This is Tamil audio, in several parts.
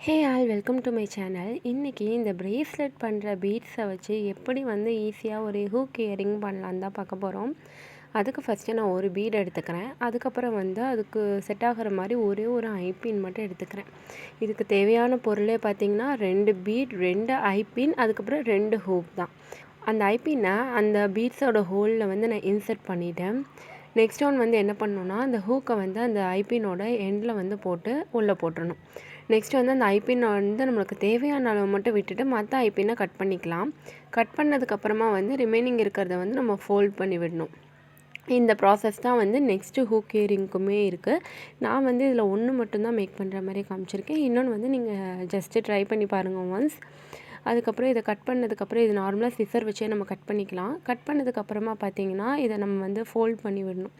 Hey all welcome to my channel. இன்றைக்கி இந்த ப்ரேஸ்லெட் பண்ணுற பீட்ஸை வச்சு எப்படி ஈஸியாக ஒரு ஹூக் இயரிங் பண்ணலான்னு தான் பார்க்க போகிறோம். அதுக்கு ஃபஸ்ட்டு நான் ஒரு பீட் எடுத்துக்கிறேன். அதுக்கப்புறம் அதுக்கு செட் ஆகிற மாதிரி ஒரே ஒரு ஐபின் மட்டும் எடுத்துக்கிறேன். இதுக்கு தேவையான பொருளே பார்த்திங்கன்னா 2 பீட், 2 ஐபின், அதுக்கப்புறம் 2 ஹூக் தான். அந்த ஐபினை அந்த பீட்ஸோட ஹோலில் நான் இன்சர்ட் பண்ணிவிட்டேன். நெக்ஸ்ட் ஒன் என்ன பண்ணணுன்னா, அந்த ஹூக்கை அந்த ஐபினோட எண்டில் போட்டு உள்ளே போட்டுடணும். நெக்ஸ்ட் அந்த ஐபின் நம்மளுக்கு தேவையான அளவு மட்டும் விட்டுட்டு மற்ற ஐபினை கட் பண்ணிக்கலாம். கட் பண்ணதுக்கப்புறமா ரிமைனிங் இருக்கிறத நம்ம ஃபோல்ட் பண்ணி விடணும். இந்த ப்ராசஸ் தான் நெக்ஸ்ட்டு ஹூக் இயரிங்க்குமே இருக்குது. நான் இதில் ஒன்று மட்டும்தான் மேக் பண்ணுற மாதிரி காமிச்சிருக்கேன். இன்னொன்று நீங்கள் ஜஸ்ட்டு ட்ரை பண்ணி பாருங்கள் ஒன்ஸ். அதுக்கப்புறம் இதை கட் பண்ணதுக்கப்புறம் இது நார்மலாக சிசர் வச்சே நம்ம கட் பண்ணிக்கலாம். கட் பண்ணதுக்கப்புறமா பார்த்திங்கன்னா இதை நம்ம ஃபோல்ட் பண்ணி விடணும்.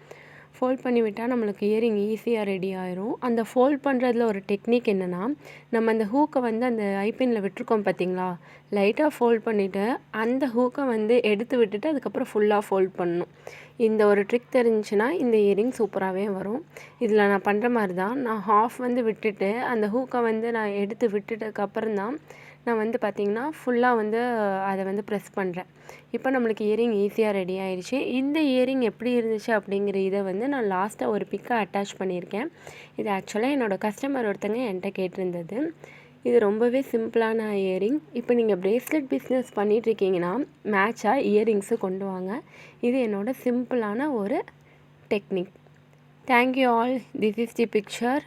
ஃபோல்ட் பண்ணி விட்டால் நம்மளுக்கு இயரிங் ஈஸியாக ரெடி ஆயிரும். அந்த ஃபோல்ட் பண்ணுறதுல ஒரு டெக்னிக் என்னென்னா, நம்ம அந்த ஹூக்கை அந்த ஐபினில் விட்டுருக்கோம் பார்த்திங்களா, லைட்டாக ஃபோல்ட் பண்ணிவிட்டு அந்த ஹூக்கை எடுத்து விட்டுட்டு அதுக்கப்புறம் ஃபுல்லாக ஃபோல்ட் பண்ணணும். இந்த ஒரு ட்ரிக் தெரிஞ்சுன்னா இந்த இயரிங் சூப்பராகவே வரும். இதில் நான் பண்ணுற மாதிரி தான். நான் ஹாஃப் விட்டுட்டு அந்த ஹூக்கை நான் எடுத்து விட்டுட்டதுக்கப்புறம் தான் நான் பார்த்திங்கன்னா ஃபுல்லாக அதை ப்ரெஸ் பண்ணுறேன். இப்போ நம்மளுக்கு இயரிங் ஈஸியாக ரெடி ஆயிடுச்சு. இந்த இயரிங் எப்படி இருந்துச்சு அப்படிங்கிற இதை நான் லாஸ்ட்டாக ஒரு பிக்கை அட்டாச் பண்ணியிருக்கேன். இது ஆக்சுவலாக என்னோடய கஸ்டமர் ஒருத்தங்க என்கிட்ட கேட்டிருந்தது. இது ரொம்பவே சிம்பிளான இயரிங். இப்போ நீங்கள் ப்ரேஸ்லெட் பிஸ்னஸ் பண்ணிகிட்ருக்கீங்கன்னா மேட்சாக இயரிங்ஸு கொண்டு வாங்க. இது என்னோடய சிம்பிளான ஒரு technique. Thank you all. This is the picture.